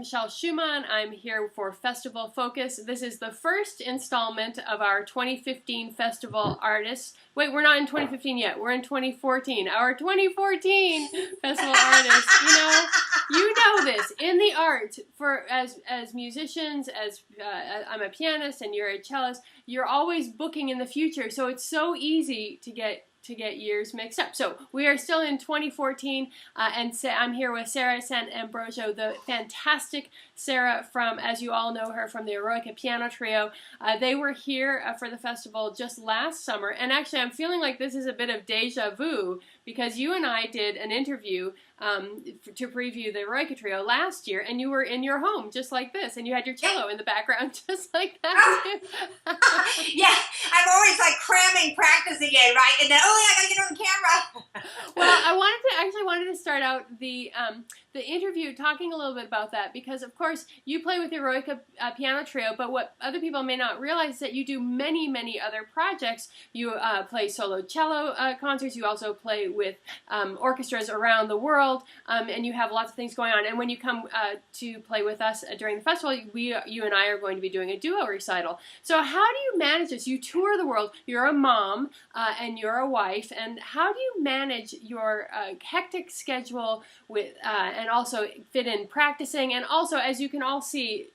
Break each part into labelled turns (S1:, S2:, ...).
S1: Michelle Schumann. I'm here for Festival Focus. This is the first installment of our 2015 Festival Artists. Wait, we're not in 2015 yet. We're in 2014. Our 2014 Festival Artists. You know this. In the art, as musicians, I'm a pianist and you're a cellist, you're always booking in the future. So it's so easy to get years mixed up. So we are still in 2014, and I'm here with Sara Sant'Ambrogio, the fantastic Sara from, as you all know her, from the Eroica piano trio. They were here for the festival just last summer, and actually I'm feeling like this is a bit of deja vu, because you and I did an interview to preview the Eroica trio last year, and you were in your home just like this, and you had your cello in the background just like that too.
S2: Yeah, I'm always like cramming practice again, right? And then, I gotta get on the camera.
S1: Well, I wanted to start out the interview talking a little bit about that, because of course you play with the Eroica piano trio, but what other people may not realize is that you do many other projects. You play solo cello concerts. You also play with orchestras around the world, and you have lots of things going on. And when you come to play with us during the festival, you and I are going to be doing a duo recital. So how do you manage this? You tour the world. You're a mom and you're a wife, and how do you manage your hectic schedule with and also fit in practicing? And also, as you can all see,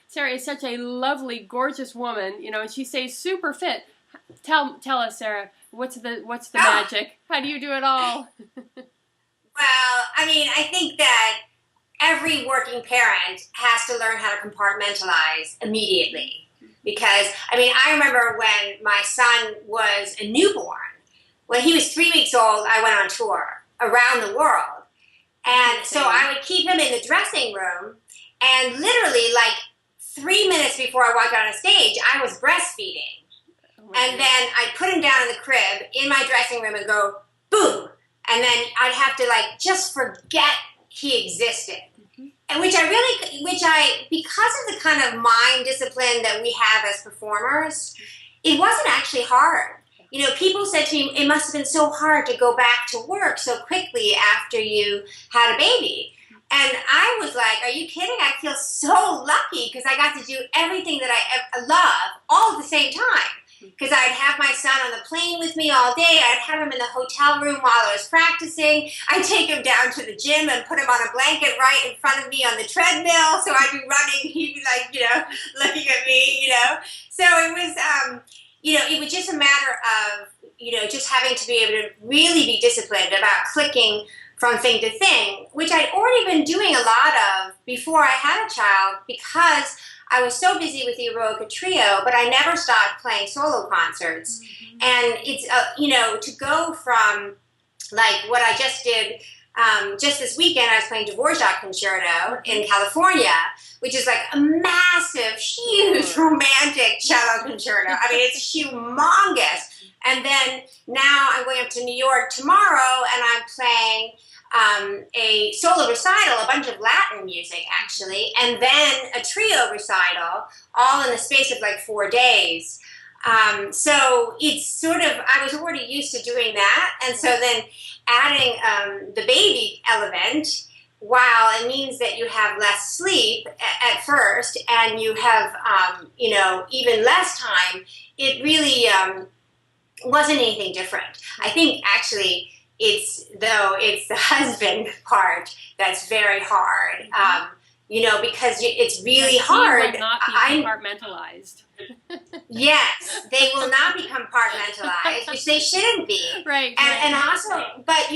S1: Sara is such a lovely, gorgeous woman, and she stays super fit. Tell us, Sara, what's the magic? How do you do it all?
S2: Well, I think that every working parent has to learn how to compartmentalize immediately. Because, I remember when my son was a newborn, when he was 3 weeks old, I went on tour around the world. And so I would keep him in the dressing room, and literally, 3 minutes before I walked out on stage, I was breastfeeding. And then I'd put him down in the crib in my dressing room and go, boom. And then I'd have to just forget he existed. And because of the kind of mind discipline that we have as performers, it wasn't actually hard. People said to me, it must have been so hard to go back to work so quickly after you had a baby. And I was like, are you kidding? I feel so lucky because I got to do everything that I love all at the same time. Because I'd have my son on the plane with me all day. I'd have him in the hotel room while I was practicing. I'd take him down to the gym and put him on a blanket right in front of me on the treadmill. So I'd be running. He'd be looking at me, So it was, it was just a matter of, just having to be able to really be disciplined about clicking from thing to thing, which I'd already been doing a lot of before I had a child, because I was so busy with the Eroica trio, but I never stopped playing solo concerts. Mm-hmm. And it's, to go from what I just did, just this weekend, I was playing Dvorak Concerto in California, which is a massive, huge, romantic cello concerto. It's humongous. And then now I'm going up to New York tomorrow, and I'm playing a solo recital, a bunch of Latin music actually, and then a trio recital, all in the space of 4 days. So it's sort of, I was already used to doing that, and so then adding the baby element, while it means that you have less sleep at first, and you have, even less time, it really wasn't anything different. I think actually it's the husband part that's very hard, because it's really hard.
S1: Will not be compartmentalized.
S2: Yes, they will not be compartmentalized, which they shouldn't be.
S1: Right.
S2: And also, but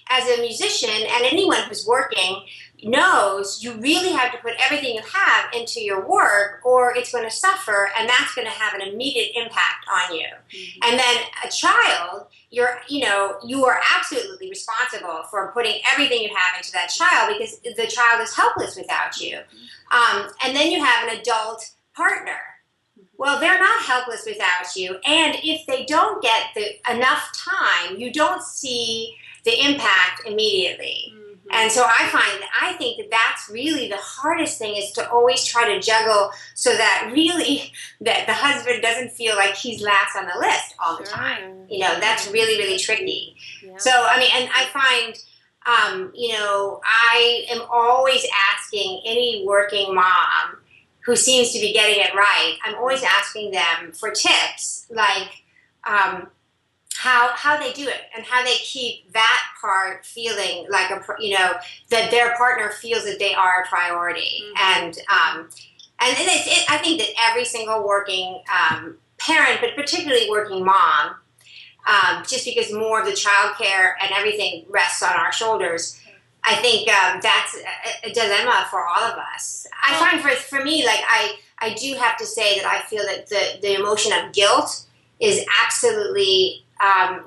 S2: as a musician and anyone who's working knows, you really have to put everything you have into your work, or it's going to suffer, and that's going to have an immediate impact on you. Mm-hmm. And then a child, you are absolutely responsible for putting everything you have into that child, because the child is helpless without you. And then you have an adult partner. Well, they're not helpless without you, and if they don't get enough time, you don't see the impact immediately. Mm-hmm. And so I think that that's really the hardest thing, is to always try to juggle so that really that the husband doesn't feel like he's last on the list all the time. That's really, really tricky. Yeah. So, and I find I am always asking any working mom who seems to be getting it right, I'm always asking them for tips, like how they do it and how they keep that part feeling like that their partner feels that they are a priority. And I think that every single working parent, but particularly working mom, just because more of the childcare and everything rests on our shoulders, I think that's a dilemma for all of us. I find for me, like I do have to say that I feel that the emotion of guilt is absolutely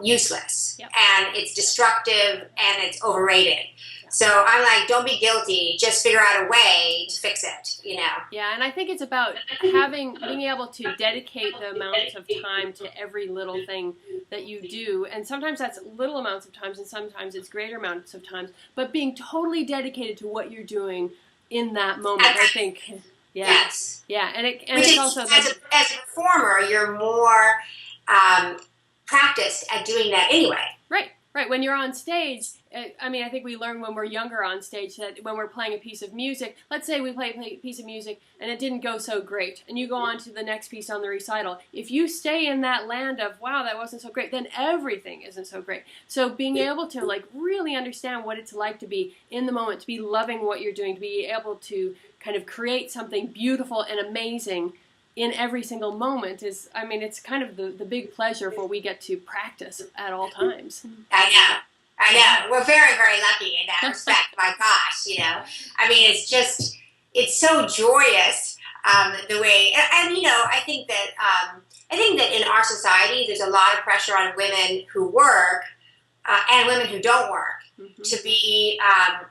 S2: useless. Yep. And it's destructive and it's overrated. Yep. So I'm like, don't be guilty. Just figure out a way to fix it,
S1: Yeah, and I think it's about being able to dedicate the amounts of time to every little thing that you do. And sometimes that's little amounts of times and sometimes it's greater amounts of times. But being totally dedicated to what you're doing in that moment, I think. Yeah.
S2: Yes.
S1: Yeah, and it's also
S2: as a performer, you're more practiced at doing that anyway.
S1: Right. When you're on stage, I think we learn when we're younger on stage that when we're playing a piece of music, let's say we play a piece of music and it didn't go so great, and you go on to the next piece on the recital. If you stay in that land of, wow, that wasn't so great, then everything isn't so great. So being able to really understand what it's like to be in the moment, to be loving what you're doing, to be able to kind of create something beautiful and amazing in every single moment is, it's kind of the big pleasure for we get to practice at all times.
S2: I know. We're very, very lucky in that respect. My gosh, it's so joyous the way, and I think that in our society there's a lot of pressure on women who work and women who don't work to be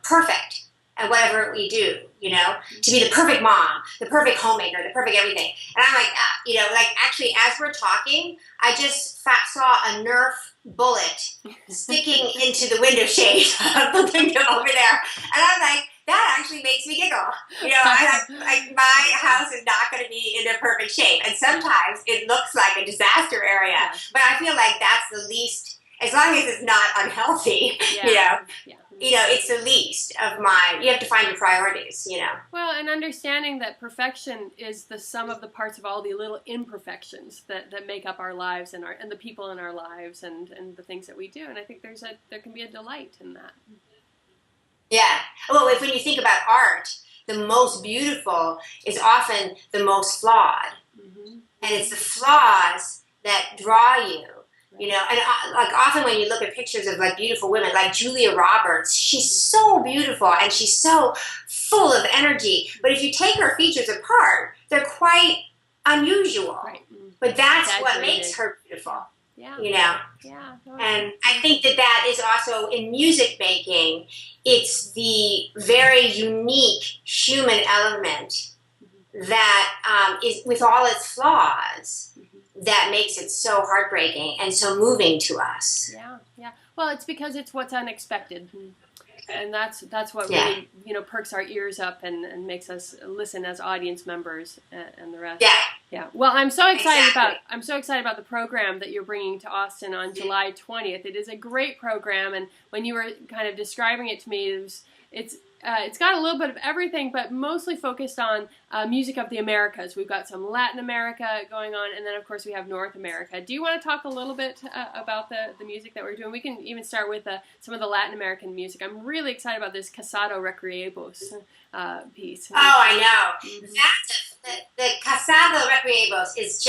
S2: perfect at whatever we do, to be the perfect mom, the perfect homemaker, the perfect everything. And I'm like, actually, as we're talking, I just saw a Nerf bullet sticking into the window shade of the window over there. And I'm like, that actually makes me giggle. My house is not going to be in a perfect shape. And sometimes it looks like a disaster area. But I feel like that's the least, as long as it's not unhealthy, it's the least of you have to find your priorities,
S1: Well, and understanding that perfection is the sum of the parts of all the little imperfections that make up our lives and the people in our lives and the things that we do. And I think there can be a delight in that.
S2: Yeah. Well, when you think about art, the most beautiful is often the most flawed. And it's the flaws that draw you. And often when you look at pictures of beautiful women, like Julia Roberts, she's so beautiful and she's so full of energy. But if you take her features apart, they're quite unusual. Right. But that's what makes her beautiful.
S1: Yeah.
S2: Yeah. And I think that is also in music making. It's the very unique human element that is, with all its flaws, that makes it so heartbreaking and so moving to us.
S1: Yeah. Well, it's because it's what's unexpected. And that's what really, perks our ears up and makes us listen as audience members and the rest. Yeah. Well, I'm so excited about the program that you're bringing to Austin on July 20th. It is a great program, and when you were kind of describing it to me, it's got a little bit of everything, but mostly focused on music of the Americas. We've got some Latin America going on, and then, of course, we have North America. Do you want to talk a little bit about the music that we're doing? We can even start with some of the Latin American music. I'm really excited about this Casado Recriebos piece.
S2: Oh, I know. The Casado Recriebos is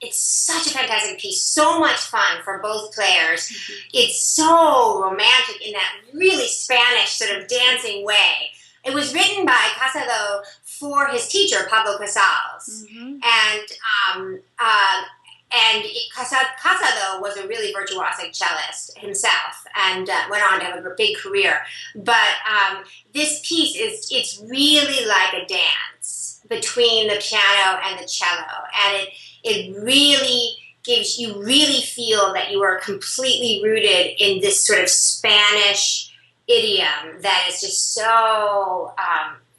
S2: it's such a fantastic piece. So much fun for both players. It's so romantic in that really Spanish sort of dancing way. It was written by Casado for his teacher, Pablo Casals. And Casado was a really virtuosic cellist himself and went on to have a big career. But this piece it's really like a dance between the piano and the cello. And it really you really feel that you are completely rooted in this sort of Spanish idiom that is just so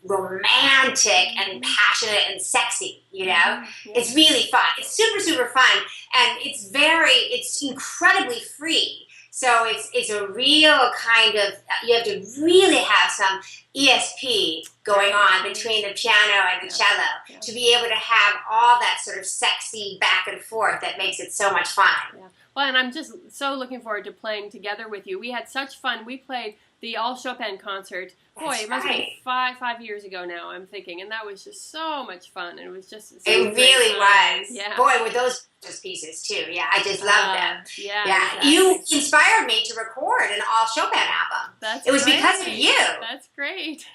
S2: romantic and passionate and sexy, It's really fun. It's super, super fun. And it's incredibly free. So it's a real kind of, you have to really have some ESP going on between the piano and the cello to be able to have all that sort of sexy back and forth that makes it so much fun.
S1: Yeah. Well, and I'm just so looking forward to playing together with you. We had such fun. We played the All Chopin concert. Boy, it must be 5 years ago now, I'm thinking. And that was just so much fun. It was just
S2: It really was.
S1: Yeah.
S2: Boy, with those pieces too. Yeah, I just love them.
S1: Yeah.
S2: Exactly. You inspired me to record an All Chopin album. It was
S1: great.
S2: because of you.
S1: That's great.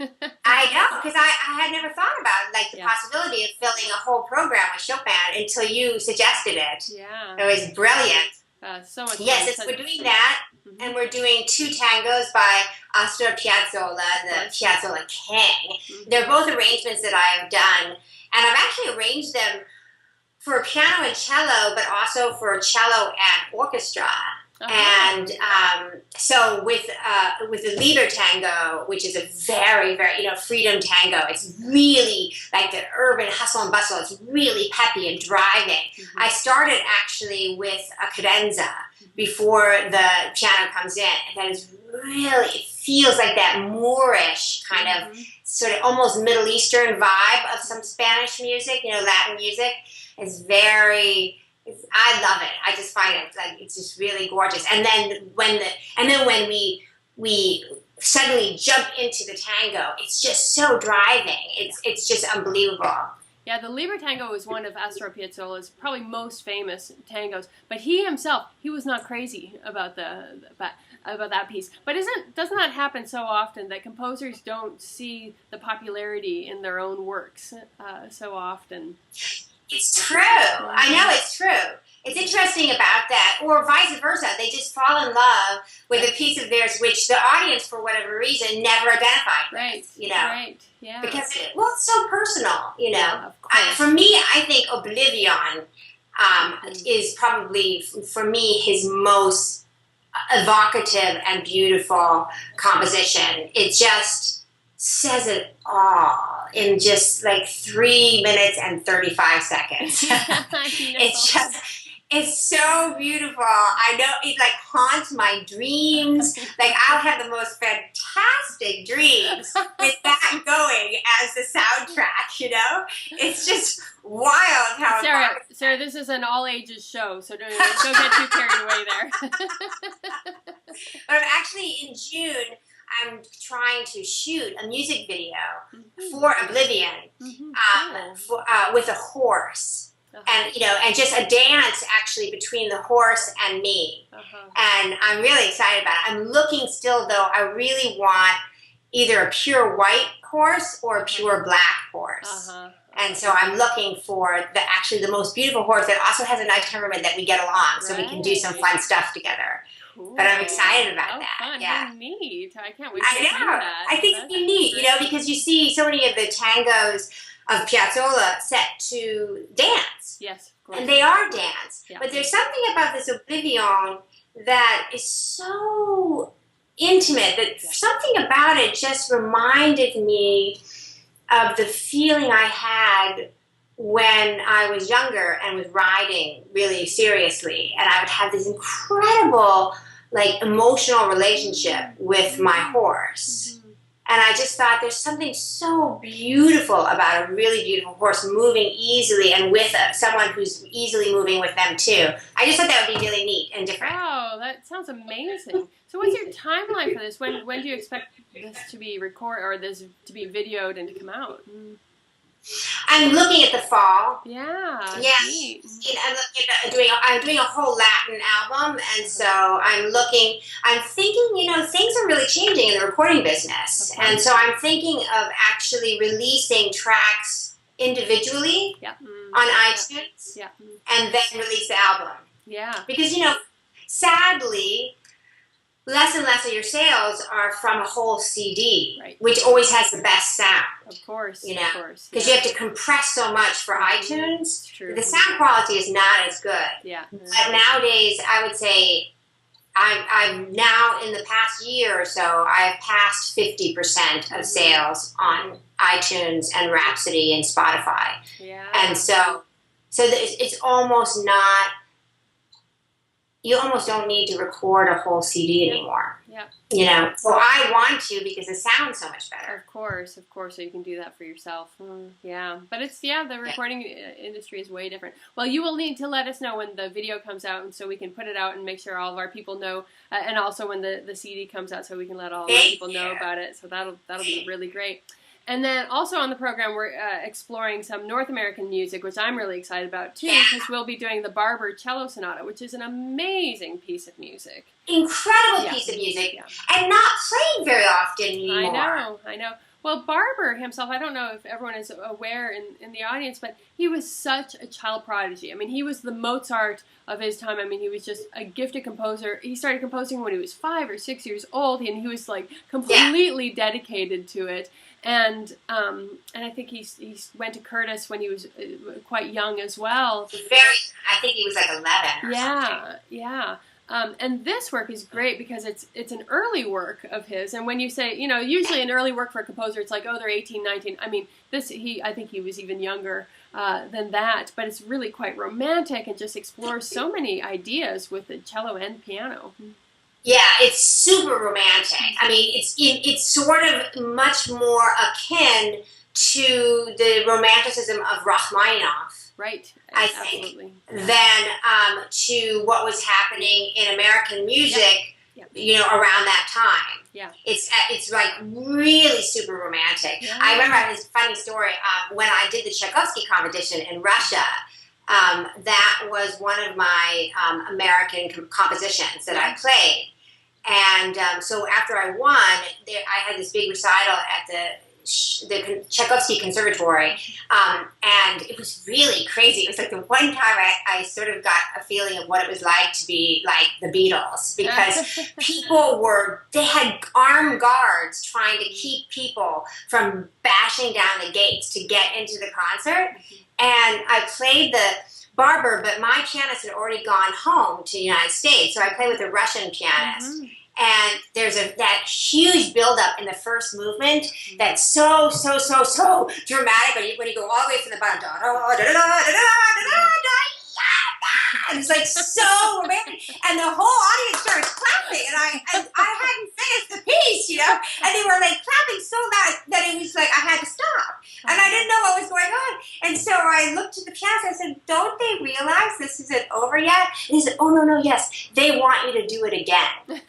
S2: I know, because I had never thought about like the possibility of filling a whole program with Chopin until you suggested it.
S1: Yeah.
S2: It was brilliant.
S1: So much fun.
S2: Yes, we're doing that, and we're doing 2 tangos by Astor Piazzolla, the Piazzolla King. They're both arrangements that I have done, and I've actually arranged them for piano and cello, but also for cello and orchestra. And so with the Lieder Tango, which is a very, very, freedom tango, it's really like the urban hustle and bustle. It's really peppy and driving. I started actually with a cadenza before the piano comes in, and that is really, it feels like that Moorish kind of sort of almost Middle Eastern vibe of some Spanish music, Latin music. It's very... I love it. I just find it like it's just really gorgeous. And then when we suddenly jump into the tango, it's just so driving. It's just unbelievable.
S1: Yeah, the Liber Tango is one of Astor Piazzolla's probably most famous tangos. But he himself, he was not crazy about about that piece. But doesn't that happen so often that composers don't see the popularity in their own works so often?
S2: It's true. I know it's true. It's interesting about that, or vice versa. They just fall in love with a piece of theirs which the audience, for whatever reason, never identified with.
S1: Right. Yeah.
S2: Because it's so personal.
S1: Yeah, of course.
S2: For me, I think Oblivion is probably for me his most evocative and beautiful composition. It just says it all in just like 3 minutes and 35 seconds. It's so beautiful. I know it like haunts my dreams. Like I'll have the most fantastic dreams with that going as the soundtrack, It's just wild how
S1: Sarah, this is an all ages show, so don't get too carried away there.
S2: But I'm actually in June I'm trying to shoot a music video for Oblivion with a horse. And just a dance actually between the horse and me. And I'm really excited about it. I'm looking still, though, I really want either a pure white horse or a pure black horse. And so I'm looking for the most beautiful horse that also has a nice temperament that we get along so we can do some fun stuff together. Cool. But I'm excited about that.
S1: Fun.
S2: Yeah.
S1: How neat. I can't wait to hear that.
S2: I think it's neat, because you see so many of the tangos of Piazzolla set to dance.
S1: Yes, of course.
S2: And they are dance.
S1: Yeah.
S2: But there's something about this Oblivion that is so intimate, that something about it just reminded me of the feeling I had when I was younger and was riding really seriously. And I would have this incredible, emotional relationship with my horse. And I just thought there's something so beautiful about a really beautiful horse moving easily and with someone who's easily moving with them too. I just thought that would be really neat and different.
S1: Wow, that sounds amazing. So what's your timeline for this? When do you expect this to be recorded or this to be videoed and to come out?
S2: I'm looking at the fall.
S1: Yeah.
S2: Yes. I'm doing a whole Latin album, and so I'm thinking, things are really changing in the recording business. Okay. And so I'm thinking of actually releasing tracks individually on iTunes and then release the album.
S1: Yeah.
S2: Because, sadly, less and less of your sales are from a whole CD, which always has the best sound.
S1: Of course,
S2: because you have to compress so much for iTunes.
S1: True.
S2: The sound quality is not as good.
S1: Yeah.
S2: But nowadays, I would say I'm now in the past year or so, I've passed 50% of sales on iTunes and Rhapsody and Spotify.
S1: Yeah.
S2: And so it's almost not you almost don't need to record a whole CD anymore.
S1: Yeah.
S2: You know, so I want to because it sounds so much better.
S1: Of course, so you can do that for yourself. Yeah, but the recording industry is way different. Well, you will need to let us know when the video comes out, and so we can put it out and make sure all of our people know, and also when the CD comes out, so we can let all of our people know about it. So that'll be really great. And then also on the program, we're exploring some North American music, which I'm really excited about too, because we'll be doing the Barber Cello Sonata, which is an amazing piece of music.
S2: Incredible piece of music, and not played very often anymore.
S1: I know. Well, Barber himself, I don't know if everyone is aware in the audience, but he was such a child prodigy. I mean, he was the Mozart of his time. I mean, he was just a gifted composer. He started composing when he was 5 or 6 years old, and he was like completely dedicated to it. And I think he went to Curtis when he was quite young as well.
S2: I think he was like 11 or something.
S1: Yeah. And this work is great because it's an early work of his. And when you say, you know, usually an early work for a composer, it's like, oh, they're 18, 19. I mean, I think he was even younger than that. But it's really quite romantic and just explores so many ideas with the cello and piano.
S2: Yeah, it's super romantic. I mean, it's sort of much more akin to the romanticism of Rachmaninoff,
S1: right?
S2: I think, than to what was happening in American music, you know, around that time.
S1: Yeah,
S2: it's like really super romantic.
S1: Yeah.
S2: I remember this funny story when I did the Tchaikovsky competition in Russia. That was one of my American compositions that I played. And so after I won, I had this big recital at the Tchaikovsky Conservatory, and it was really crazy. It was like the one time I sort of got a feeling of what it was like to be like the Beatles, because they had armed guards trying to keep people from bashing down the gates to get into the concert, and I played the Barber, but my pianist had already gone home to the United States, so I played with a Russian pianist. And there's that huge buildup in the first movement that's so dramatic when you go all the way from the bottom, and it's like so romantic, and the whole audience starts clapping, and I hadn't finished the piece, you know, and they were like clapping so loud that it was like I had to stop, and I didn't know what was going on, and so I looked at the pianist and I said, "Don't they realize this isn't over yet?" And he said, "Oh no, yes, they want you to do it again." And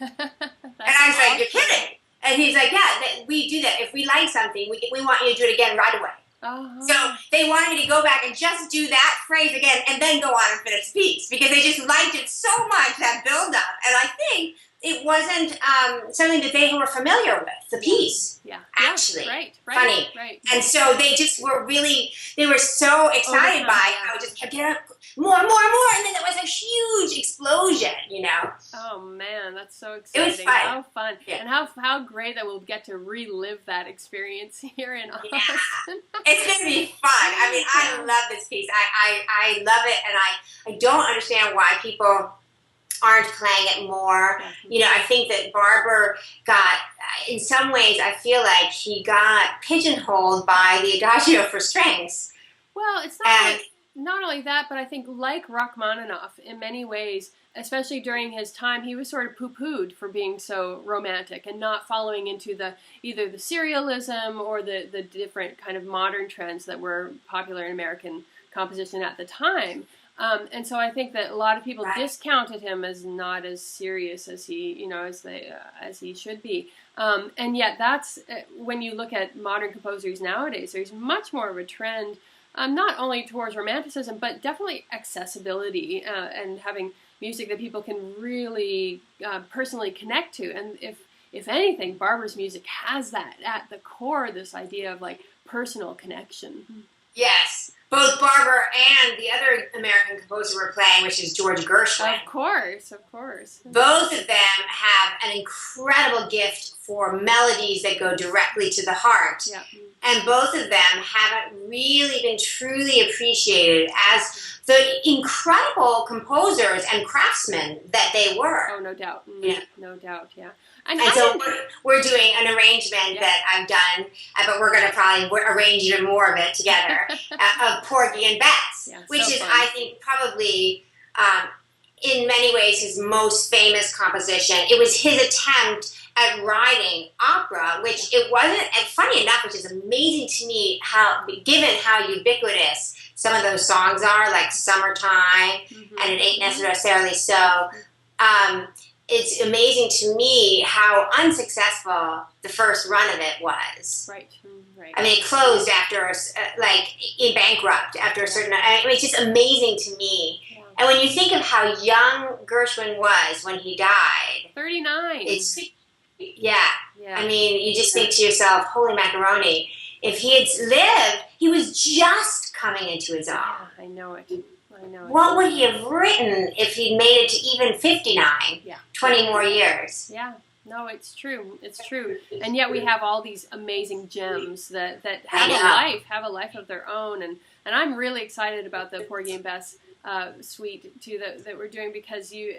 S2: I was like, "You're kidding?" And he's like, "Yeah, we do that. If we like something, we want you to do it again right away." So they wanted me to go back and just do that phrase again and then go on and finish the piece because they just liked it so much, that build-up. And I think it wasn't something that they were familiar with, the piece.
S1: Yeah.
S2: Actually.
S1: Right.
S2: Funny.
S1: Right.
S2: And so they just were they were so excited by how it just kept getting up more, and then there was a huge explosion, you know.
S1: Oh man, that's so exciting.
S2: It was fun.
S1: How fun.
S2: Yeah.
S1: And how great that we'll get to relive that experience here in Austin.
S2: Yeah. It's going to be fun. I mean, I love this piece. I love it, and I don't understand why people aren't playing it more. You know, I think that Barber got, in some ways, I feel like he got pigeonholed by the Adagio for strings.
S1: Well, it's not only that, but I think like Rachmaninoff, in many ways, especially during his time, he was sort of poo-pooed for being so romantic and not following into either the serialism or the different kind of modern trends that were popular in American composition at the time. And so I think that a lot of people discounted him as not as serious as he, you know, as he should be. And yet that's when you look at modern composers nowadays, there's much more of a trend, not only towards romanticism, but definitely accessibility and having music that people can really personally connect to. And if anything, Barber's music has that at the core, this idea of like personal connection.
S2: Yes. Both Barber and the other American composer we're playing, which is George Gershwin.
S1: Of course.
S2: Both of them have an incredible gift for melodies that go directly to the heart.
S1: Yeah.
S2: And both of them haven't really been truly appreciated as the incredible composers and craftsmen that they were.
S1: Oh, no doubt.
S2: Yeah.
S1: No doubt, yeah.
S2: And so we're doing an arrangement that I've done, but we're going to probably arrange even more of it together, of Porgy and Bess, which is, I think, probably in many ways his most famous composition. It was his attempt at writing opera, which it wasn't, and funny enough, which is amazing to me, how, given how ubiquitous some of those songs are, like Summertime, and It Ain't Necessarily So. It's amazing to me how unsuccessful the first run of it was.
S1: Right. Right.
S2: I mean, it closed after, in bankrupt after a certain, I mean, it's just amazing to me. Yeah. And when you think of how young Gershwin was when he died.
S1: 39.
S2: It's, yeah. I mean, you just think to yourself, holy macaroni. If he had lived, he was just coming into his own.
S1: Yeah, I know it.
S2: What would he have written if he'd made it to even 59?
S1: Yeah.
S2: 20 more years.
S1: Yeah. No, it's true. It's true. And yet we have all these amazing gems that have a life of their own. And I'm really excited about the Porgy and Bess suite too that we're doing, because you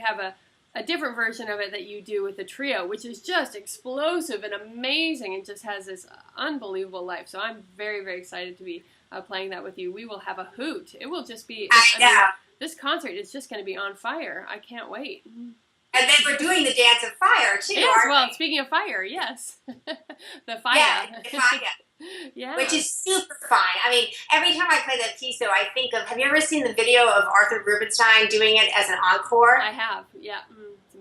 S1: have a different version of it that you do with the trio, which is just explosive and amazing and just has this unbelievable life. So I'm very, very excited to be playing that with you. We will have a hoot. It will just be, I mean, this concert is just going to be on fire. I can't wait.
S2: And then we're doing the Dance of Fire, too,
S1: yes,
S2: aren't we?
S1: Speaking of fire, yes. The fire.
S2: Yeah, the fire.
S1: Yeah.
S2: Which is super fun. I mean, every time I play that piece, though, I think of, have you ever seen the video of Arthur Rubinstein doing it as an encore?
S1: I have, yeah.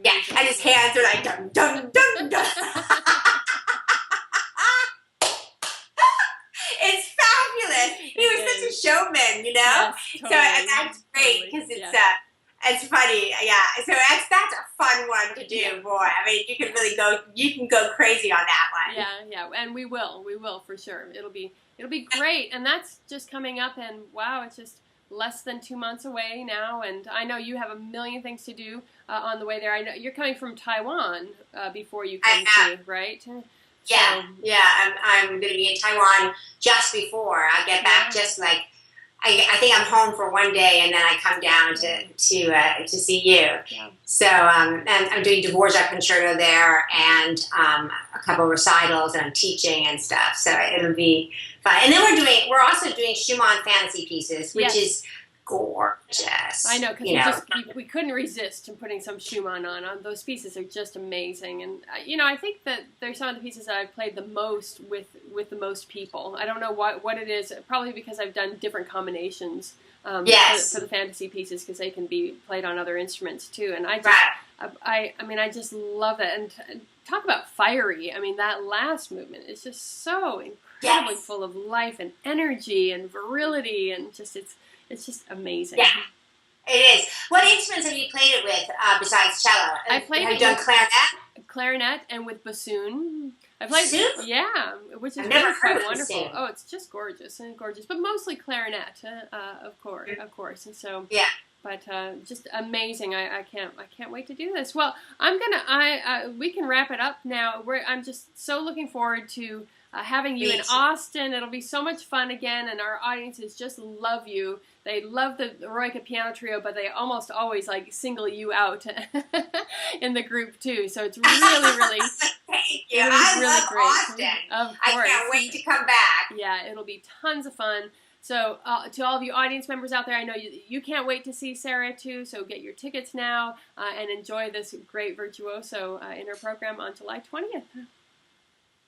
S2: Yeah, and his hands are like, dun, dun, dun, dun. It's fabulous. He was such a showman, you know?
S1: Yes, totally.
S2: So and that's great, because it's funny, yeah. So that's a fun one to do,
S1: yeah.
S2: Boy. I mean, you can go crazy on that one.
S1: Yeah, and we will for sure. It'll be great, and that's just coming up, and wow, it's just less than 2 months away now, and I know you have a million things to do on the way there. I know you're coming from Taiwan before you come to, right?
S2: Yeah, I'm going to be in Taiwan just before I get back. Just like I think I'm home for one day, and then I come down to see you.
S1: Yeah. So
S2: and I'm doing Dvorak concerto there, and a couple of recitals, and I'm teaching and stuff. So it'll be fun. And then we're also doing Schumann fantasy pieces, which is gorgeous.
S1: I know, because we couldn't resist putting some Schumann on. Those pieces are just amazing, and I think that they're some of the pieces that I've played the most with the most people. I don't know what it is. Probably because I've done different combinations for the fantasy pieces, because they can be played on other instruments too. And I just love it. And talk about fiery. I mean, that last movement is just so incredibly full of life and energy and virility, and just it's just amazing.
S2: Yeah, it is. What instruments have you played it with besides cello? Have you done
S1: clarinet and with bassoon. I played
S2: bassoon?
S1: Yeah, which is
S2: really
S1: quite wonderful.
S2: Bassoon.
S1: Oh, it's just gorgeous, but mostly clarinet, of course. And so but just amazing. I can't wait to do this. Well, we can wrap it up now. I'm just so looking forward to having you in Austin. It'll be so much fun again, and our audiences just love you. They love the Eroica piano trio, but they almost always single you out in the group too. So it's really
S2: Thank you. I love
S1: great.
S2: Austin.
S1: Of course.
S2: I can't wait to come back.
S1: Yeah, it'll be tons of fun. So to all of you audience members out there, I know you can't wait to see Sara too, so get your tickets now and enjoy this great virtuoso in her program on July 20th.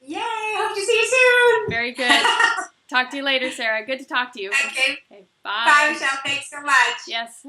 S2: Yay! Hope to see you soon!
S1: Very good. Talk to you later, Sara. Good to talk to you.
S2: Okay.
S1: Bye.
S2: Bye, Michelle. Thanks so much.
S1: Yes.